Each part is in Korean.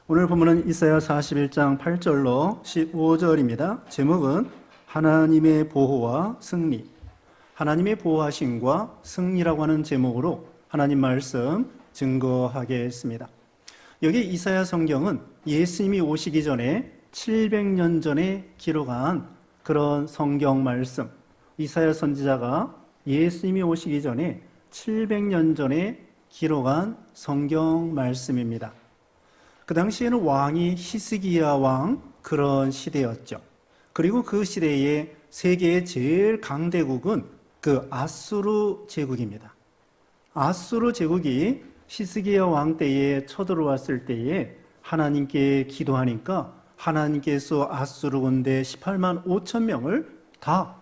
오늘 본문은 이사야 41장 8절로 15절입니다. 제목은 하나님의 보호와 승리, 하나님의 보호하심과 승리라고 하는 제목으로 하나님 말씀 증거하겠습니다. 여기 이사야 성경은 예수님이 오시기 전에 700년 전에 기록한 그런 성경 말씀, 이사야 선지자가 예수님이 오시기 전에 700년 전에 기록한 성경 말씀입니다. 그 당시에는 왕이 히스기야 왕 그런 시대였죠. 그리고 그 시대에 세계의 제일 강대국은 그 아수르 제국입니다. 아수르 제국이 히스기야 왕 때에 쳐들어왔을 때에 하나님께 기도하니까 하나님께서 아수르 군대 18만 5천 명을 다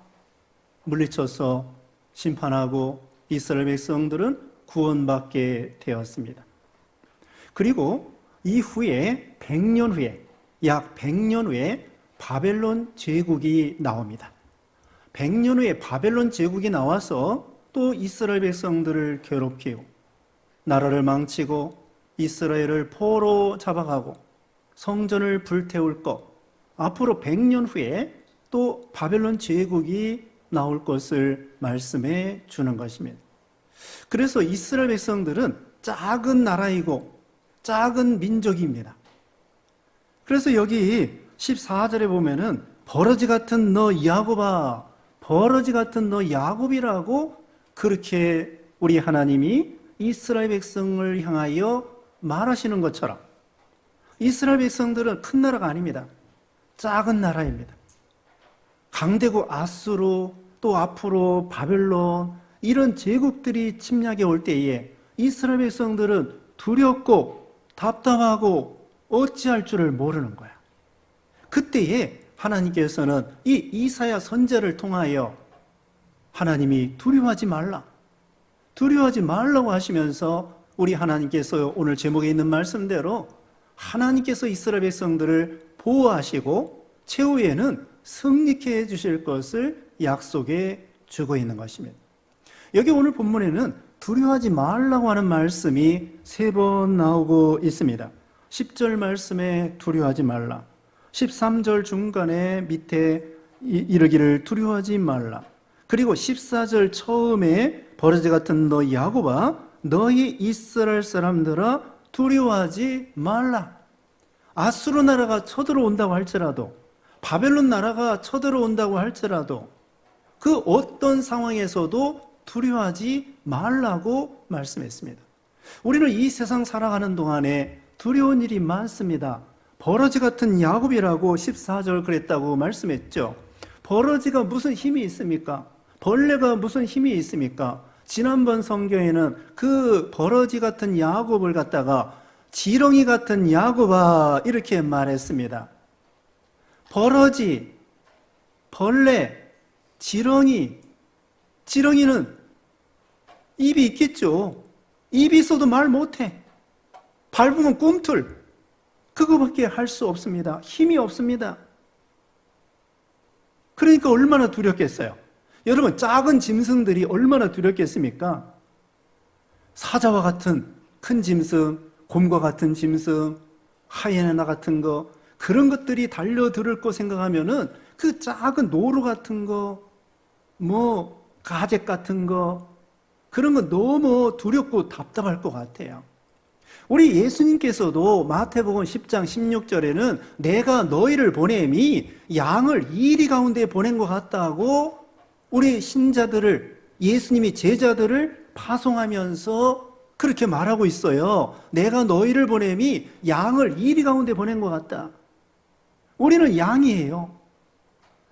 물리쳐서 심판하고 이스라엘 백성들은 구원받게 되었습니다. 그리고 이후에 100년 후에 약 100년 후에 바벨론 제국이 나옵니다. 100년 후에 바벨론 제국이 나와서 또 이스라엘 백성들을 괴롭히고 나라를 망치고 이스라엘을 포로 잡아가고 성전을 불태울 것, 앞으로 100년 후에 또 바벨론 제국이 나올 것을 말씀해 주는 것입니다. 그래서 이스라엘 백성들은 작은 나라이고 작은 민족입니다. 그래서 여기 14절에 보면은 버러지 같은 너 야곱아, 버러지 같은 너 야곱이라고 그렇게 우리 하나님이 이스라엘 백성을 향하여 말하시는 것처럼 이스라엘 백성들은 큰 나라가 아닙니다. 작은 나라입니다. 강대국 아수르, 또 앞으로 바벨론 이런 제국들이 침략해 올 때에 이스라엘 백성들은 두렵고 답답하고 어찌할 줄을 모르는 거야. 그때에 하나님께서는 이 이사야 선지자를 통하여 하나님이 두려워하지 말라, 두려워하지 말라고 하시면서 우리 하나님께서 오늘 제목에 있는 말씀대로 하나님께서 이스라엘 백성들을 보호하시고 최후에는 승리케 해주실 것을 약속해 주고 있는 것입니다. 여기 오늘 본문에는 두려워하지 말라고 하는 말씀이 3번 나오고 있습니다. 10절 말씀에 두려워하지 말라, 13절 중간에 밑에 이르기를 두려워하지 말라, 그리고 14절 처음에 버러지 같은 너 야곱아, 너희 이스라엘 사람들아 두려워하지 말라. 아수르 나라가 쳐들어온다고 할지라도, 바벨론 나라가 쳐들어온다고 할지라도 그 어떤 상황에서도 두려워하지 말라고 말씀했습니다. 우리는 이 세상 살아가는 동안에 두려운 일이 많습니다. 버러지 같은 야곱이라고 14절 그랬다고 말씀했죠. 버러지가 무슨 힘이 있습니까? 벌레가 무슨 힘이 있습니까? 지난번 성경에는 그 버러지 같은 야곱을 갖다가 지렁이 같은 야곱아 이렇게 말했습니다. 버러지, 벌레, 지렁이는 입이 있겠죠. 입이 있어도 말 못해. 밟으면 꿈틀. 그거밖에 할 수 없습니다. 힘이 없습니다. 그러니까 얼마나 두렵겠어요. 여러분, 작은 짐승들이 얼마나 두렵겠습니까? 사자와 같은 큰 짐승, 곰과 같은 짐승, 하이에나 같은 거, 그런 것들이 달려들을 거 생각하면은 그 작은 노루 같은 거, 가재 같은 거, 그런 거 너무 두렵고 답답할 것 같아요. 우리 예수님께서도 마태복음 10장 16절에는 내가 너희를 보냄이 양을 이리 가운데 보낸 것 같다고 우리 신자들을, 예수님이 제자들을 파송하면서 그렇게 말하고 있어요. 내가 너희를 보냄이 양을 이리 가운데 보낸 것 같다. 우리는 양이에요.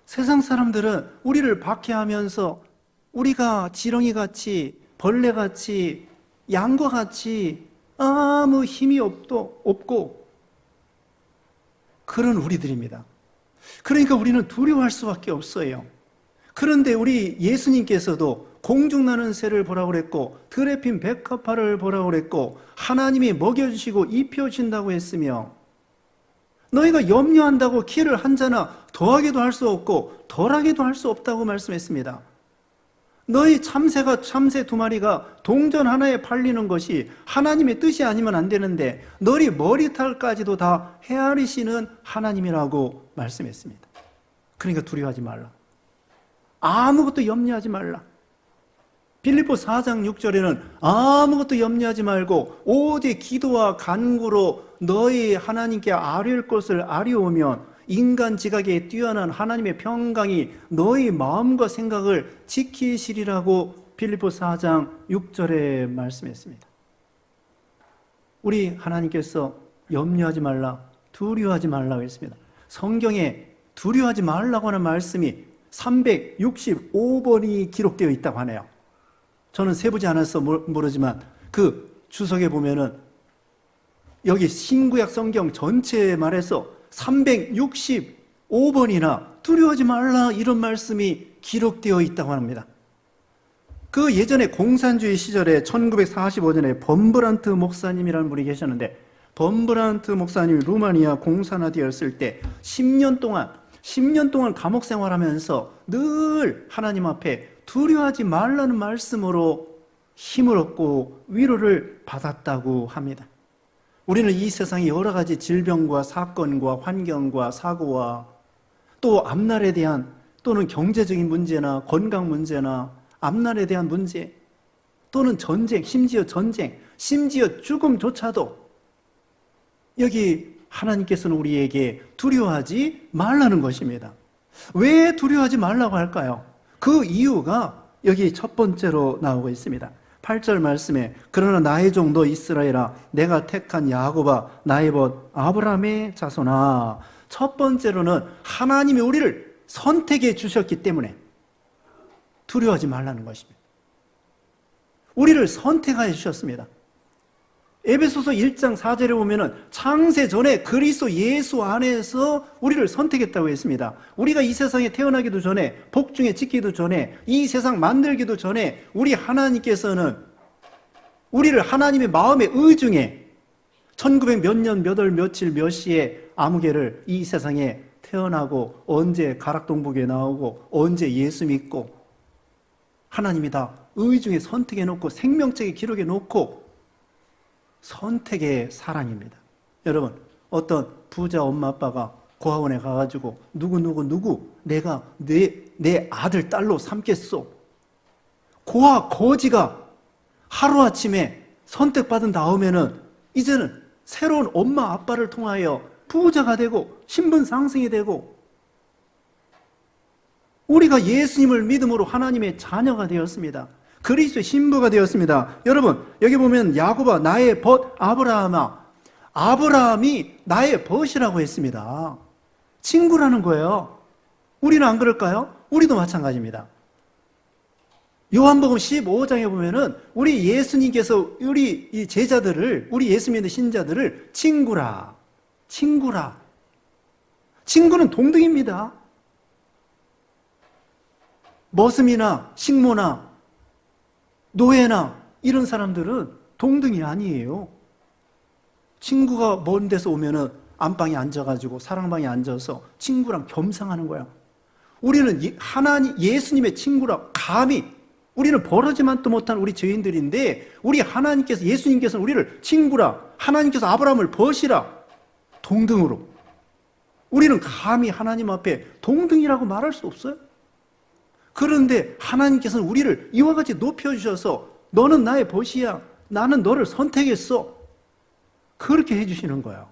세상 사람들은 우리를 박해하면서 우리가 지렁이같이 벌레같이 양과 같이 아무 힘이 없고 그런 우리들입니다. 그러니까 우리는 두려워할 수밖에 없어요. 그런데 우리 예수님께서도 공중나는 새를 보라고 그랬고 들에 핀 백합화를 보라고 그랬고 하나님이 먹여주시고 입혀주신다고 했으며 너희가 염려한다고 키를 한 자나 더하게도 할 수 없고 덜하게도 할 수 없다고 말씀했습니다. 너희 참새 두 마리가 동전 하나에 팔리는 것이 하나님의 뜻이 아니면 안 되는데 너희 머리털까지도 다 헤아리시는 하나님이라고 말씀했습니다. 그러니까 두려워하지 말라. 아무것도 염려하지 말라. 빌립보 4장 6절에는 아무것도 염려하지 말고 오직 기도와 간구로 너희 하나님께 아뢰올 것을 아뢰오면 인간 지각에 뛰어난 하나님의 평강이 너희 마음과 생각을 지키시리라고 빌립보 4장 6절에 말씀했습니다. 우리 하나님께서 염려하지 말라, 두려워하지 말라고 했습니다. 성경에 두려워하지 말라고 하는 말씀이 365번이 기록되어 있다고 하네요. 저는 세부지 않아서 모르지만 그 주석에 보면은 여기 신구약 성경 전체에 말해서 365번이나 두려워하지 말라 이런 말씀이 기록되어 있다고 합니다. 그 예전에 공산주의 시절에 1945년에 범브란트 목사님이라는 분이 계셨는데 범브란트 목사님이 루마니아 공산화되었을 때 10년 동안 감옥 생활하면서 늘 하나님 앞에 두려워하지 말라는 말씀으로 힘을 얻고 위로를 받았다고 합니다. 우리는 이 세상의 여러 가지 질병과 사건과 환경과 사고와 또 앞날에 대한 또는 경제적인 문제나 건강 문제나 앞날에 대한 문제 또는 전쟁, 심지어 죽음조차도 여기 하나님께서는 우리에게 두려워하지 말라는 것입니다. 왜 두려워하지 말라고 할까요? 그 이유가 여기 첫 번째로 나오고 있습니다. 8절 말씀에 그러나 나의 종 너 이스라엘아 내가 택한 야곱아 나의 벗 아브라함의 자손아. 첫 번째로는 하나님이 우리를 선택해 주셨기 때문에 두려워하지 말라는 것입니다. 우리를 선택하여 주셨습니다. 에베소서 1장 4절에 보면은 창세 전에 그리스도 예수 안에서 우리를 선택했다고 했습니다. 우리가 이 세상에 태어나기도 전에 복중에 짓기도 전에 이 세상 만들기도 전에 우리 하나님께서는 우리를 하나님의 마음의 의중에 1900 몇 년 몇 월 며칠 몇 시에 아무개를 이 세상에 태어나고 언제 가락동북에 나오고 언제 예수 믿고 하나님이 다 의중에 선택해 놓고 생명책에 기록해 놓고 선택의 사랑입니다. 여러분, 어떤 부자 엄마 아빠가 고아원에 가가지고 누구 내가 내 아들 딸로 삼겠소. 고아 거지가 하루아침에 선택받은 다음에는 이제는 새로운 엄마 아빠를 통하여 부자가 되고 신분 상승이 되고 우리가 예수님을 믿음으로 하나님의 자녀가 되었습니다. 그리스도의 신부가 되었습니다. 여러분, 여기 보면 야곱아 나의 벗 아브라함아. 아브라함이 나의 벗이라고 했습니다. 친구라는 거예요. 우리는 안 그럴까요? 우리도 마찬가지입니다. 요한복음 15장에 보면은 우리 예수님께서 우리 이 제자들을 우리 예수 믿는 신자들을 친구라. 친구는 동등입니다. 머슴이나 식모나 노예나 이런 사람들은 동등이 아니에요. 친구가 먼 데서 오면은 안방에 앉아가지고 사랑방에 앉아서 친구랑 겸상하는 거야. 우리는 하나님 예수님의 친구라 감히 우리는 버러지만도 못한 우리 죄인들인데 우리 하나님께서 예수님께서는 우리를 친구라 하나님께서 아브라함을 벗이라 동등으로 우리는 감히 하나님 앞에 동등이라고 말할 수 없어요. 그런데 하나님께서는 우리를 이와 같이 높여주셔서 너는 나의 벗이야. 나는 너를 선택했어. 그렇게 해주시는 거예요.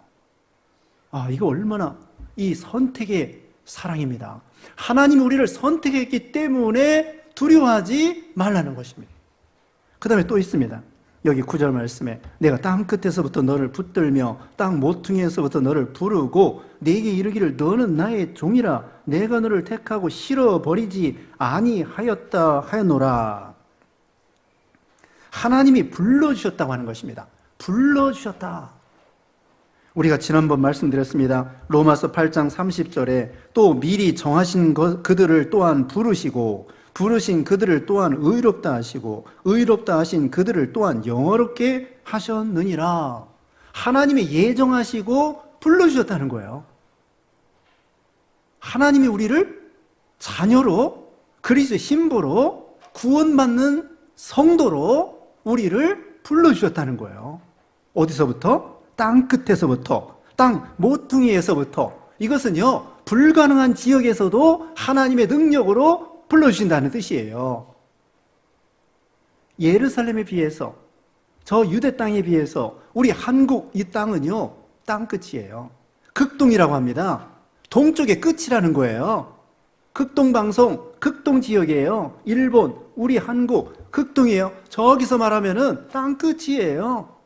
이거 얼마나 이 선택의 사랑입니다. 하나님이 우리를 선택했기 때문에 두려워하지 말라는 것입니다. 그 다음에 또 있습니다. 여기 9절 말씀에 내가 땅 끝에서부터 너를 붙들며 땅 모퉁이에서부터 너를 부르고 네게 이르기를 너는 나의 종이라 내가 너를 택하고 실어버리지 아니하였다 하였노라. 하나님이 불러주셨다고 하는 것입니다. 불러주셨다. 우리가 지난번 말씀드렸습니다. 로마서 8장 30절에 또 미리 정하신 그들을 또한 부르신 그들을 또한 의롭다 하시고 의롭다 하신 그들을 또한 영화롭게 하셨느니라. 하나님이 예정하시고 불러주셨다는 거예요. 하나님이 우리를 자녀로 그리스도의 신부로 구원받는 성도로 우리를 불러주셨다는 거예요. 어디서부터? 땅 끝에서부터, 땅 모퉁이에서부터. 이것은요, 불가능한 지역에서도 하나님의 능력으로 불러주신다는 뜻이에요. 예루살렘에 비해서, 저 유대 땅에 비해서 우리 한국 이 땅은요, 땅 끝이에요. 극동이라고 합니다. 동쪽의 끝이라는 거예요. 극동방송, 극동지역이에요. 일본, 우리 한국, 극동이에요. 저기서 말하면은 땅 끝이에요.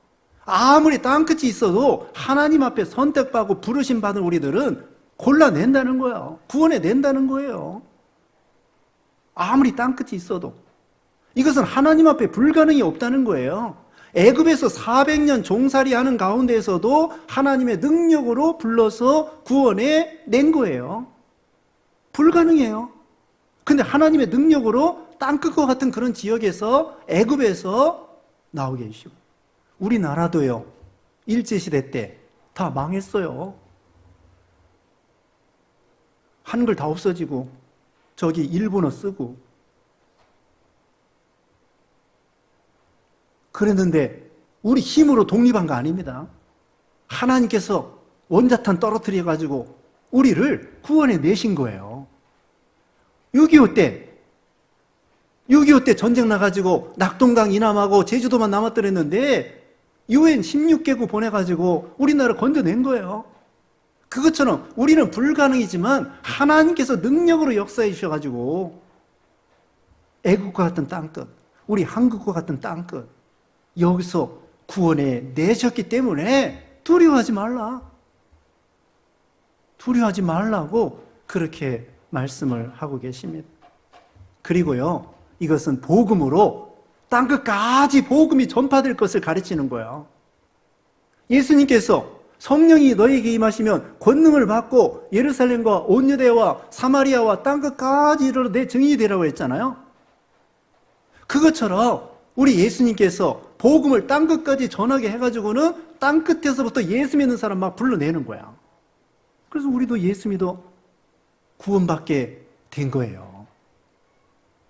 아무리 땅 끝이 있어도 하나님 앞에 선택받고 부르심 받은 우리들은 골라낸다는 거예요. 구원해낸다는 거예요. 아무리 땅 끝이 있어도. 이것은 하나님 앞에 불가능이 없다는 거예요. 애굽에서 400년 종살이 하는 가운데에서도 하나님의 능력으로 불러서 구원해 낸 거예요. 불가능해요. 근데 하나님의 능력으로 땅끝과 같은 그런 지역에서, 애굽에서 나오게 해주시고, 우리나라도요, 일제시대 때 다 망했어요. 한글 다 없어지고 저기 일본어 쓰고 그랬는데 우리 힘으로 독립한 거 아닙니다. 하나님께서 원자탄 떨어뜨려 가지고 우리를 구원해 내신 거예요. 6.25 때 전쟁 나가지고 낙동강 이남하고 제주도만 남았더랬는데 UN 16개국 보내가지고 우리나라 건져낸 거예요. 그것처럼 우리는 불가능이지만 하나님께서 능력으로 역사해 주셔가지고 애국과 같은 땅끝, 우리 한국과 같은 땅끝 여기서 구원해 내셨기 때문에 두려워하지 말라. 두려워하지 말라고 그렇게 말씀을 하고 계십니다. 그리고요, 이것은 복음으로 땅끝까지 복음이 전파될 것을 가르치는 거예요. 예수님께서 성령이 너에게 임하시면 권능을 받고 예루살렘과 온 유대와 사마리아와 땅끝까지 이르러 내 증인이 되라고 했잖아요. 그것처럼 우리 예수님께서 복음을 땅끝까지 전하게 해가지고는 땅끝에서부터 예수 믿는 사람 막 불러내는 거야. 그래서 우리도 예수 믿어 구원받게 된 거예요.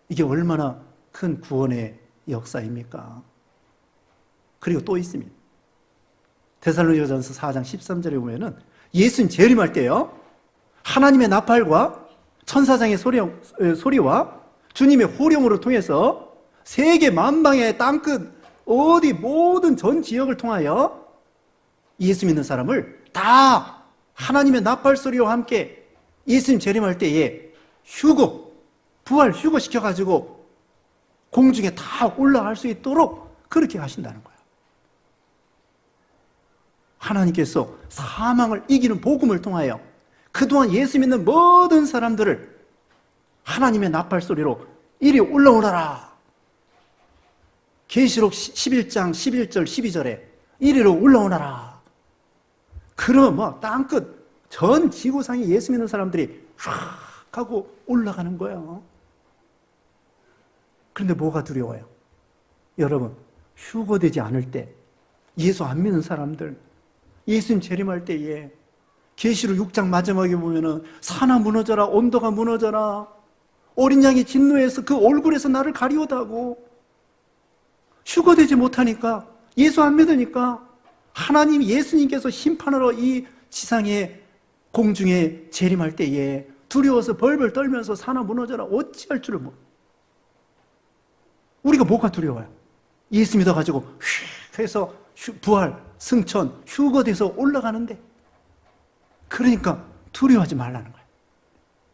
이게 얼마나 큰 구원의 역사입니까? 그리고 또 있습니다. 데살로니가전서 4장 13절에 보면은 예수님 재림할 때요, 하나님의 나팔과 천사장의 소리와 주님의 호령으로 통해서 세계 만방의 땅끝 어디 모든 전 지역을 통하여 예수 믿는 사람을 다 하나님의 나팔 소리와 함께 예수님 재림할 때에 부활 휴거시켜가지고 공중에 다 올라갈 수 있도록 그렇게 하신다는 거예요. 하나님께서 사망을 이기는 복음을 통하여 그동안 예수 믿는 모든 사람들을 하나님의 나팔 소리로 이리 올라오너라. 계시록 11장 11절 12절에 이리로 올라오너라. 그러면 뭐 땅끝 전 지구상에 예수 믿는 사람들이 쫙 하고 올라가는 거예요. 그런데 뭐가 두려워요? 여러분, 휴거되지 않을 때 예수 안 믿는 사람들, 예수님 재림할 때에 계시록 6장 마지막에 보면은 산하 무너져라, 온도가 무너져라, 어린 양이 진노해서 그 얼굴에서 나를 가리우다고. 휴거되지 못하니까, 예수 안 믿으니까 하나님 예수님께서 심판하러 이 지상에 공중에 재림할 때에 두려워서 벌벌 떨면서 산하 무너져라 어찌할 줄을 몰라. 우리가 뭐가 두려워요? 예수 믿어가지고 휙 해서 부활, 승천, 휴거돼서 올라가는데, 그러니까 두려워하지 말라는 거예요.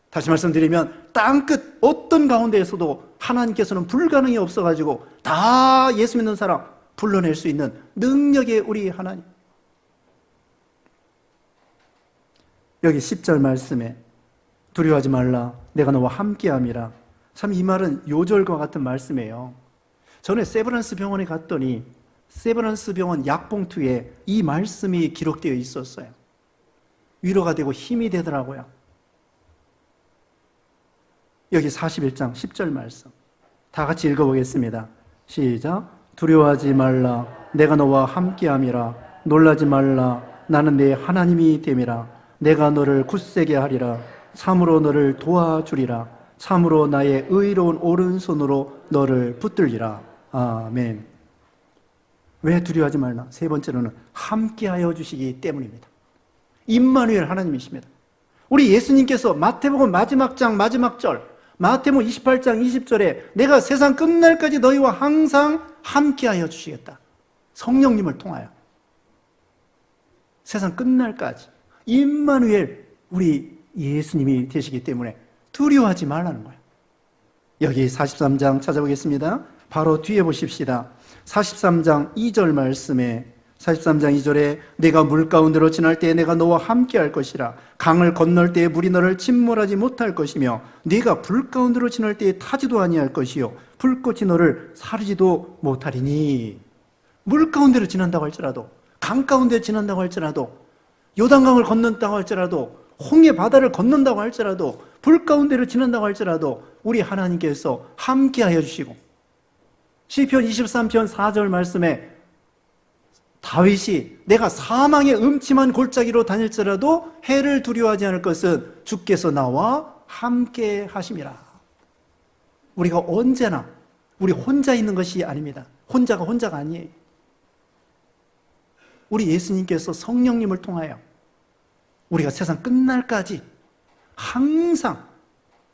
다시 말씀드리면 땅끝 어떤 가운데에서도 하나님께서는 불가능이 없어가지고 다 예수 믿는 사람 불러낼 수 있는 능력의 우리 하나님. 여기 10절 말씀에 두려워하지 말라, 내가 너와 함께함이라. 참 이 말은 요절과 같은 말씀이에요. 전에 세브란스 병원에 갔더니 세브란스 병원 약봉투에 이 말씀이 기록되어 있었어요. 위로가 되고 힘이 되더라고요. 여기 41장 10절 말씀 다 같이 읽어보겠습니다. 시작. 두려워하지 말라, 내가 너와 함께함이라. 놀라지 말라, 나는 네 하나님이 됨이라. 내가 너를 굳세게 하리라. 참으로 너를 도와주리라. 참으로 나의 의로운 오른손으로 너를 붙들리라. 아멘. 왜 두려워하지 말라? 세 번째로는 함께하여 주시기 때문입니다. 임마누엘 하나님이십니다. 우리 예수님께서 마태복음 마지막 장 마지막 절, 마태복음 28장 20절에 내가 세상 끝날까지 너희와 항상 함께하여 주시겠다. 성령님을 통하여 세상 끝날까지 임마누엘 우리 예수님이 되시기 때문에 두려워하지 말라는 거예요. 여기 43장 찾아보겠습니다. 바로 뒤에 보십시다. 43장 2절 말씀에 43장 2절에 내가 물 가운데로 지날 때에 내가 너와 함께 할 것이라. 강을 건널 때에 물이 너를 침몰하지 못할 것이며 네가 불 가운데로 지날 때에 타지도 아니할 것이요 불꽃이 너를 사르지도 못하리니. 물 가운데로 지난다고 할지라도, 강 가운데 지난다고 할지라도, 요단강을 건넌다고 할지라도, 홍해 바다를 건넌다고 할지라도, 불 가운데로 지난다고 할지라도 우리 하나님께서 함께하여 주시고, 시편 23편 4절 말씀에 다윗이 내가 사망의 음침한 골짜기로 다닐지라도 해를 두려워하지 않을 것은 주께서 나와 함께 하심이라. 우리가 언제나 우리 혼자 있는 것이 아닙니다. 혼자가 아니에요. 우리 예수님께서 성령님을 통하여 우리가 세상 끝날까지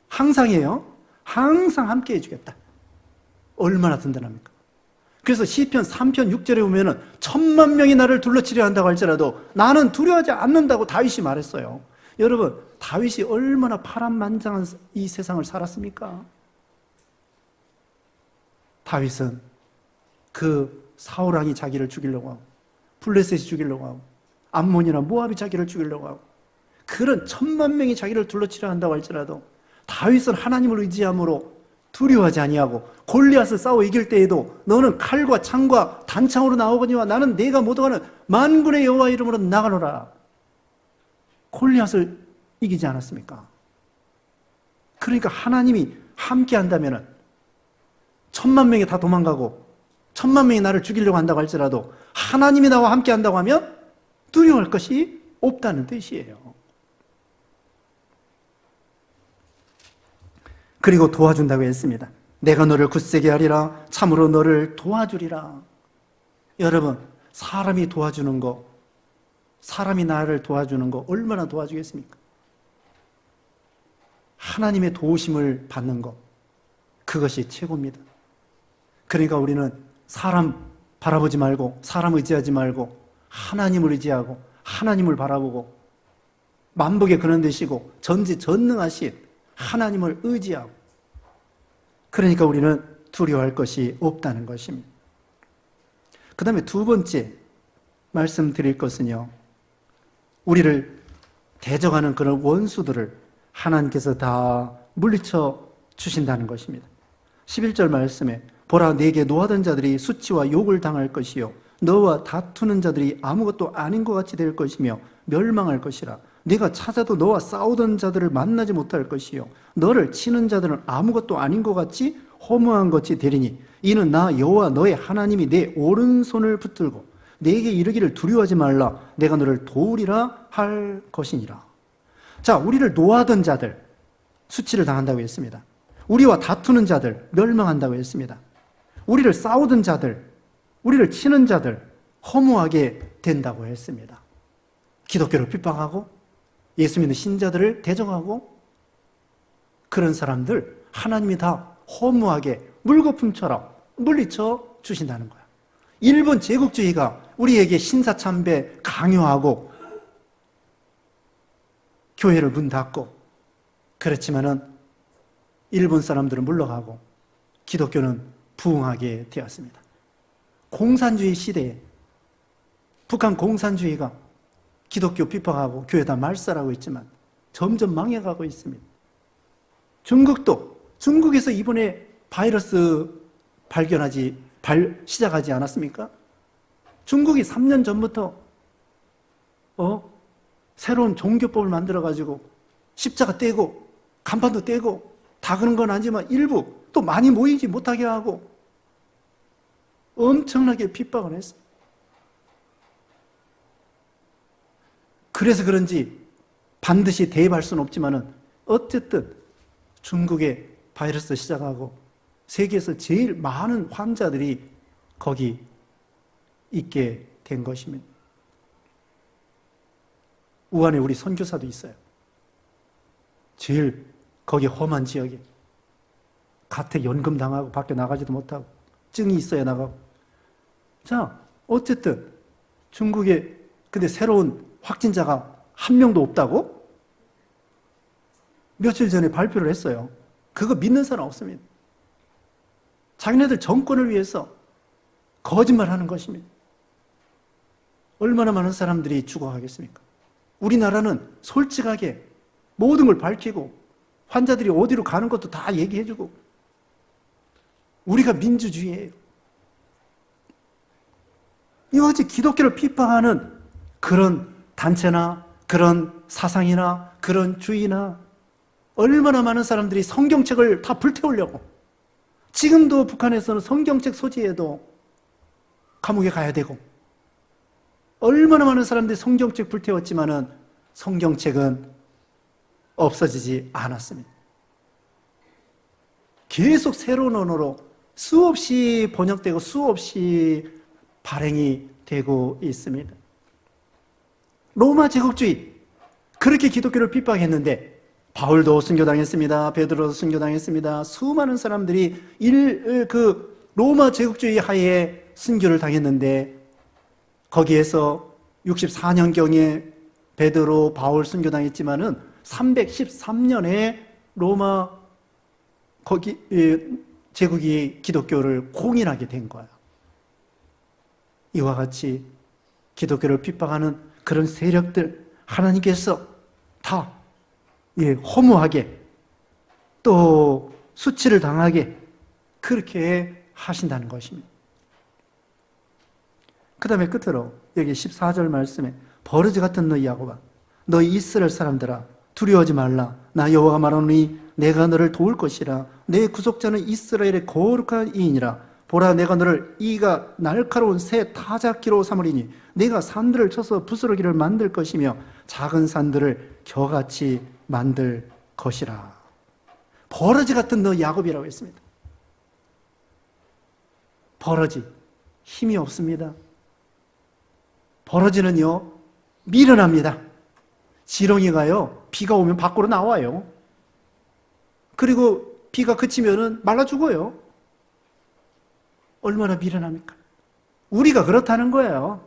항상이에요. 항상 함께 해주겠다. 얼마나 든든합니까? 그래서 시편 3편 6절에 보면은 1000만 명이 나를 둘러치려 한다고 할지라도 나는 두려워하지 않는다고 다윗이 말했어요. 여러분, 다윗이 얼마나 파란만장한 이 세상을 살았습니까? 다윗은 그 사울왕이 자기를 죽이려고 하고, 블레셋이 죽이려고 하고, 암몬이나 모압이 자기를 죽이려고 하고, 그런 1000만 명이 자기를 둘러치려 한다고 할지라도 다윗은 하나님을 의지함으로 두려워하지 아니하고, 골리앗을 싸워 이길 때에도 너는 칼과 창과 단창으로 나오거니와 나는 내가 모독하는 만군의 여호와 이름으로 나가노라. 골리앗을 이기지 않았습니까? 그러니까 하나님이 함께 한다면 1000만 명이 다 도망가고 1000만 명이 나를 죽이려고 한다고 할지라도 하나님이 나와 함께 한다고 하면 두려워할 것이 없다는 뜻이에요. 그리고 도와준다고 했습니다. 내가 너를 굳세게 하리라. 참으로 너를 도와주리라. 여러분, 사람이 도와주는 거, 사람이 나를 도와주는 거 얼마나 도와주겠습니까? 하나님의 도우심을 받는 것, 그것이 최고입니다. 그러니까 우리는 사람 바라보지 말고, 사람 의지하지 말고 하나님을 의지하고 하나님을 바라보고 만복에 근원 되시고 전지전능하신 하나님을 의지하고, 그러니까 우리는 두려워할 것이 없다는 것입니다. 그 다음에 두 번째 말씀드릴 것은요, 우리를 대적하는 그런 원수들을 하나님께서 다 물리쳐 주신다는 것입니다. 11절 말씀에 보라, 내게 노하던 자들이 수치와 욕을 당할 것이요 너와 다투는 자들이 아무것도 아닌 것 같이 될 것이며 멸망할 것이라. 네가 찾아도 너와 싸우던 자들을 만나지 못할 것이요 너를 치는 자들은 아무것도 아닌 것 같이 허무한 것이 되리니 이는 나 여호와 너의 하나님이 내 오른손을 붙들고 네게 이르기를 두려워하지 말라. 내가 너를 도우리라 할 것이니라. 자, 우리를 노하던 자들 수치를 당한다고 했습니다. 우리와 다투는 자들 멸망한다고 했습니다. 우리를 싸우던 자들, 우리를 치는 자들 허무하게 된다고 했습니다. 기독교를 핍박하고 예수 믿는 신자들을 대적하고, 그런 사람들 하나님이 다 허무하게 물거품처럼 물리쳐 주신다는 거야. 일본 제국주의가 우리에게 신사참배 강요하고 교회를 문 닫고, 그렇지만은 일본 사람들은 물러가고 기독교는 부흥하게 되었습니다. 공산주의 시대에 북한 공산주의가 기독교 핍박하고 교회다 말살하고 있지만 점점 망해가고 있습니다. 중국에서 이번에 바이러스 시작하지 않았습니까? 중국이 3년 전부터 새로운 종교법을 만들어가지고 십자가 떼고 간판도 떼고 다 그런 건 아니지만 일부 또 많이 모이지 못하게 하고 엄청나게 핍박을 했어요. 그래서 그런지 반드시 대입할 수는 없지만은 어쨌든 중국에 바이러스 시작하고 세계에서 제일 많은 환자들이 거기 있게 된 것입니다. 우한에 우리 선교사도 있어요. 제일 거기 험한 지역에 가택 연금 당하고 밖에 나가지도 못하고 증이 있어야 나가고. 자, 어쨌든 중국에 근데 새로운 확진자가 한 명도 없다고? 며칠 전에 발표를 했어요. 그거 믿는 사람 없습니다. 자기네들 정권을 위해서 거짓말하는 것입니다. 얼마나 많은 사람들이 죽어가겠습니까? 우리나라는 솔직하게 모든 걸 밝히고 환자들이 어디로 가는 것도 다 얘기해주고 우리가 민주주의예요. 이와 같이 기독교를 핍박하는 그런 단체나 그런 사상이나 그런 주의나 얼마나 많은 사람들이 성경책을 다 불태우려고. 지금도 북한에서는 성경책 소지에도 감옥에 가야 되고 얼마나 많은 사람들이 성경책 불태웠지만은 성경책은 없어지지 않았습니다. 계속 새로운 언어로 수없이 번역되고 수없이 발행이 되고 있습니다. 로마 제국주의 그렇게 기독교를 핍박했는데 바울도 순교당했습니다. 베드로도 순교당했습니다. 수많은 사람들이 로마 제국주의 하에 순교를 당했는데 거기에서 64년경에 베드로, 바울 순교당했지만은 313년에 로마 제국이 기독교를 공인하게 된 거야. 이와 같이 기독교를 핍박하는 그런 세력들 하나님께서 다 허무하게 또 수치를 당하게 그렇게 하신다는 것입니다. 그 다음에 끝으로 여기 14절 말씀에 버러지 같은 너희 야곱아 너희 이스라엘 사람들아 두려워하지 말라 나 여호와가 말하노니 내가 너를 도울 것이라 내 구속자는 이스라엘의 거룩한 이인이라 보라 내가 너를 이가 날카로운 새 타작기로 삼으리니 내가 산들을 쳐서 부스러기를 만들 것이며 작은 산들을 겨같이 만들 것이라. 버러지 같은 너 야곱이라고 했습니다. 버러지 힘이 없습니다. 버러지는요 미련합니다. 지렁이가요 비가 오면 밖으로 나와요. 그리고 비가 그치면은 말라 죽어요. 얼마나 미련합니까? 우리가 그렇다는 거예요.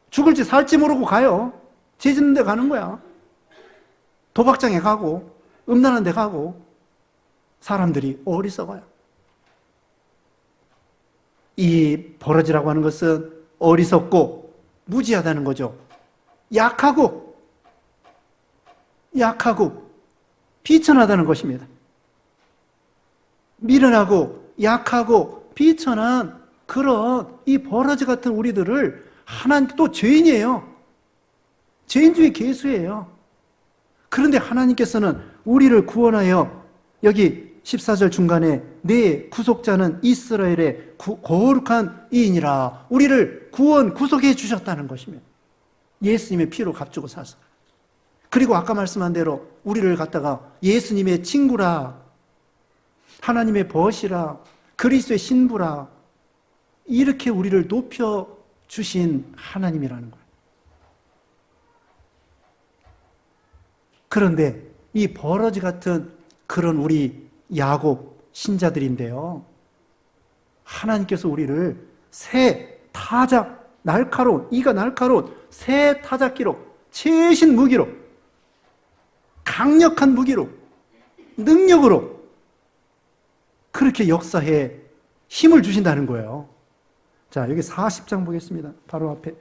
죽을지 살지 모르고 가요. 죄 짓는 데 가는 거야. 도박장에 가고 음란한 데 가고 사람들이 어리석어요. 이 버러지라고 하는 것은 어리석고 무지하다는 거죠. 약하고 비천하다는 것입니다. 미련하고 약하고 비천한 그런 이 버러지 같은 우리들을 하나님 또 죄인이에요. 죄인 중에 괴수예요. 그런데 하나님께서는 우리를 구원하여 여기 14절 중간에 내 구속자는 이스라엘의 거룩한 이인이라 우리를 구속해 주셨다는 것입니다. 예수님의 피로 값주고 사서. 그리고 아까 말씀한 대로 우리를 갖다가 예수님의 친구라 하나님의 벗이라 그리스도의 신부라 이렇게 우리를 높여주신 하나님이라는 거예요. 그런데 이 버러지 같은 그런 우리 야곱 신자들인데요. 하나님께서 우리를 새 타작, 이가 날카로운 새 타작기로 최신 무기로 강력한 무기로 능력으로 그렇게 역사해 힘을 주신다는 거예요. 자, 여기 40장 보겠습니다. 바로 앞에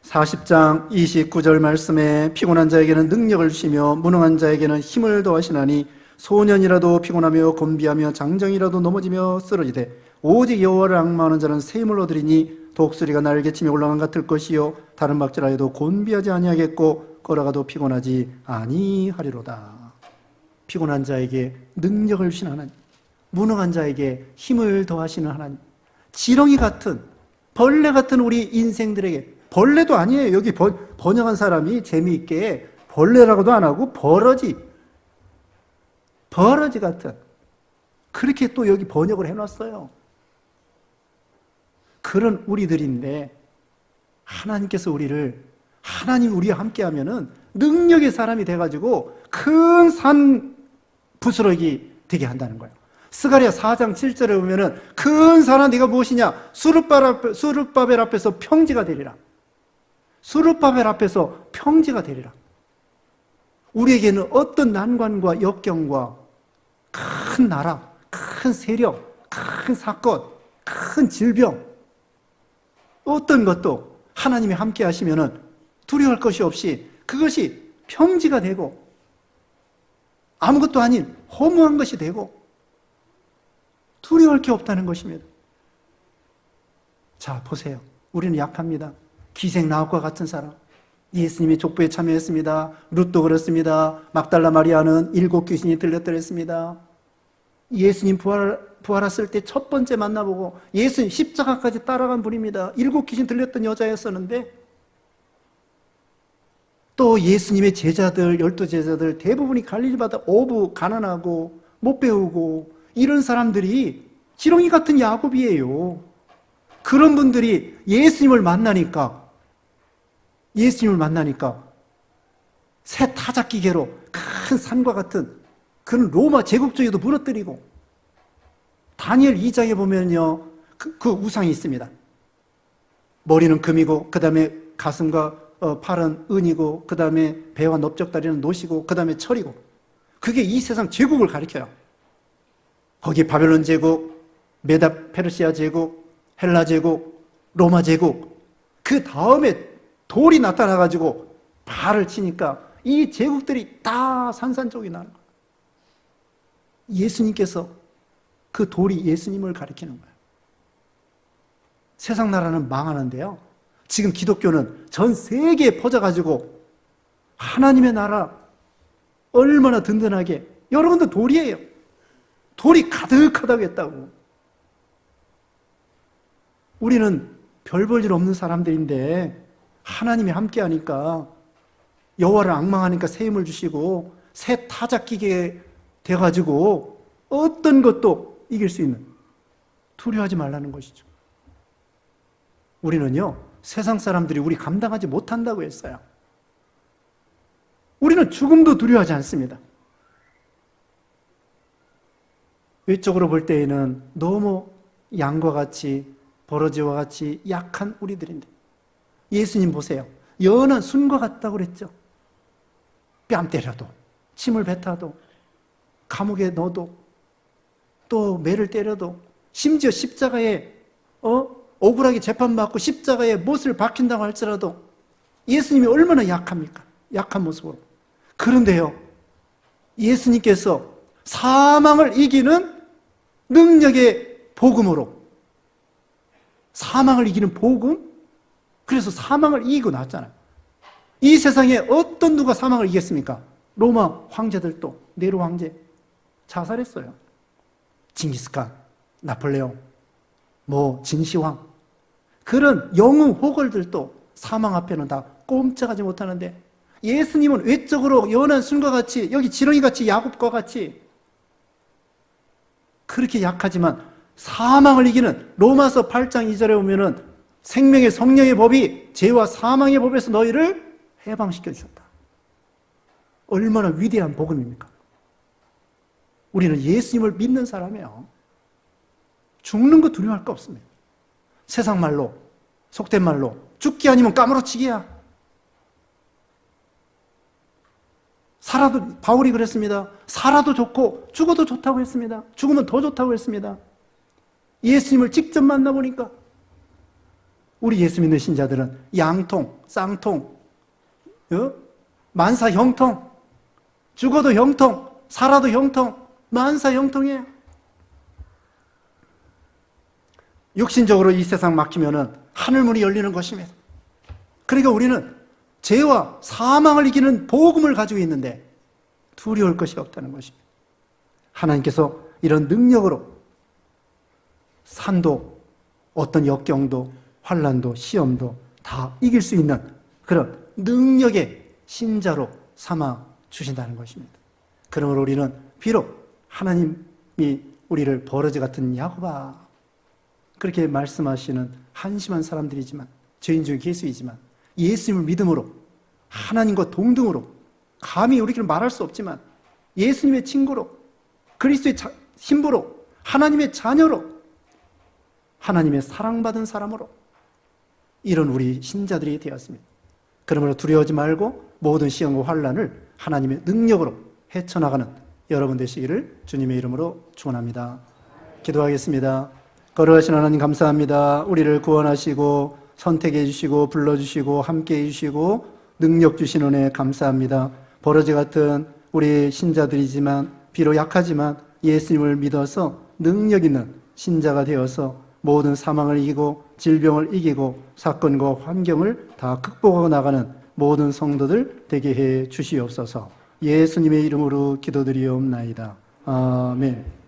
40장 29절 말씀에 피곤한 자에게는 능력을 주시며 무능한 자에게는 힘을 더하시나니 소년이라도 피곤하며 곤비하며 장정이라도 넘어지며 쓰러지되 오직 여호와를 앙망하는 자는 새 힘을 얻으리니 독수리가 날개치며 올라간 같을 것이요 다른 박질하여도 곤비하지 아니하겠고 걸어가도 피곤하지 아니하리로다. 피곤한 자에게 능력을 주시는 하나님, 무능한 자에게 힘을 더하시는 하나님, 지렁이 같은 벌레 같은 우리 인생들에게 벌레도 아니에요. 여기 번역한 사람이 재미있게 벌레라고도 안 하고 버러지 버러지 같은, 그렇게 또 여기 번역을 해놨어요. 그런 우리들인데 하나님께서 하나님 우리와 함께 하면은 능력의 사람이 돼가지고 큰 산 부스러기 되게 한다는 거예요. 스가랴 4장 7절에 보면은 큰 산아 네가 무엇이냐? 수룹바벨 앞에서 평지가 되리라. 수룹바벨 앞에서 평지가 되리라. 우리에게는 어떤 난관과 역경과 큰 나라, 큰 세력, 큰 사건, 큰 질병, 어떤 것도 하나님이 함께 하시면은 두려워할 것이 없이 그것이 평지가 되고 아무것도 아닌 허무한 것이 되고 두려워할 게 없다는 것입니다. 자, 보세요. 우리는 약합니다. 기생 나옥과 같은 사람. 예수님이 족보에 참여했습니다. 룻도 그렇습니다. 막달라 마리아는 7 귀신이 들렸더랬습니다. 예수님 부활했을 때 첫 번째 만나보고 예수님 십자가까지 따라간 분입니다. 7 귀신 들렸던 여자였었는데 또 예수님의 제자들, 12제자들 대부분이 갈릴리 바다 어부, 가난하고 못 배우고 이런 사람들이 지렁이 같은 야곱이에요. 그런 분들이 예수님을 만나니까 새 타작기계로 큰 산과 같은 그런 로마 제국주의도 무너뜨리고 다니엘 2장에 보면요 그 우상이 있습니다. 머리는 금이고 그 다음에 가슴과 팔은 은이고 그 다음에 배와 넓적다리는 노시고 그 다음에 철이고 그게 이 세상 제국을 가리켜요. 거기에 바벨론 제국, 메다 페르시아 제국, 헬라 제국, 로마 제국 그 다음에 돌이 나타나가지고 발을 치니까 이 제국들이 다 산산조각이 나는 거예요. 예수님께서 그 돌이 예수님을 가리키는 거예요. 세상 나라는 망하는데요. 지금 기독교는 전 세계에 퍼져가지고 하나님의 나라 얼마나 든든하게 여러분들 돌이에요. 돌이 가득하다고 했다고. 우리는 별 볼 일 없는 사람들인데 하나님이 함께하니까 여호와를 앙망하니까 새 힘을 주시고 새 타작기계 돼가지고 어떤 것도 이길 수 있는 두려워하지 말라는 것이죠. 우리는요 세상 사람들이 우리 감당하지 못한다고 했어요. 우리는 죽음도 두려워하지 않습니다. 외적으로 볼 때에는 너무 양과 같이 버러지와 같이 약한 우리들인데 예수님 보세요. 연한 순과 같다고 그랬죠. 뺨 때려도 침을 뱉어도 감옥에 넣어도 또 매를 때려도 심지어 십자가에 억울하게 재판받고 십자가에 못을 박힌다고 할지라도 예수님이 얼마나 약합니까? 약한 모습으로. 그런데요 예수님께서 사망을 이기는 능력의 복음으로 사망을 이기는 복음? 그래서 사망을 이기고 나왔잖아요. 이 세상에 어떤 누가 사망을 이겼습니까? 로마 황제들도 네로 황제 자살했어요. 징기스칸, 나폴레옹, 진시황 그런 영웅 호걸들도 사망 앞에는 다 꼼짝하지 못하는데 예수님은 외적으로 연한 순과 같이 여기 지렁이같이 야곱과 같이 그렇게 약하지만 사망을 이기는 로마서 8장 2절에 보면은 생명의 성령의 법이 죄와 사망의 법에서 너희를 해방시켜 주셨다. 얼마나 위대한 복음입니까? 우리는 예수님을 믿는 사람이에요. 죽는 거 두려워할 거 없습니다. 세상 말로 속된 말로 죽기 아니면 까무러치기야. 살아도 바울이 그랬습니다. 살아도 좋고 죽어도 좋다고 했습니다. 죽으면 더 좋다고 했습니다. 예수님을 직접 만나보니까 우리 예수 믿는 신자들은 양통, 쌍통, 만사 형통, 죽어도 형통, 살아도 형통, 만사 형통이에요. 육신적으로 이 세상 막히면은 하늘문이 열리는 것입니다. 그러니까 우리는 죄와 사망을 이기는 복음을 가지고 있는데 두려울 것이 없다는 것입니다. 하나님께서 이런 능력으로 산도 어떤 역경도 환난도 시험도 다 이길 수 있는 그런 능력의 신자로 삼아 주신다는 것입니다. 그러므로 우리는 비록 하나님이 우리를 버러지 같은 야곱아, 그렇게 말씀하시는 한심한 사람들이지만, 죄인 중에 괴수이지만, 예수님을 믿음으로, 하나님과 동등으로, 감히 우리끼리 말할 수 없지만 예수님의 친구로, 그리스도의 신부로, 하나님의 자녀로, 하나님의 사랑받은 사람으로, 이런 우리 신자들이 되었습니다. 그러므로 두려워하지 말고 모든 시험과 환난을 하나님의 능력으로 헤쳐나가는 여러분 되시기를 주님의 이름으로 축원합니다. 기도하겠습니다. 거룩하신 하나님 감사합니다. 우리를 구원하시고 선택해 주시고 불러주시고 함께해 주시고 능력 주신 은혜 감사합니다. 버러지 같은 우리 신자들이지만, 비록 약하지만 예수님을 믿어서 능력 있는 신자가 되어서 모든 사망을 이기고 질병을 이기고 사건과 환경을 다 극복하고 나가는 모든 성도들 되게 해 주시옵소서. 예수님의 이름으로 기도드리옵나이다. 아멘.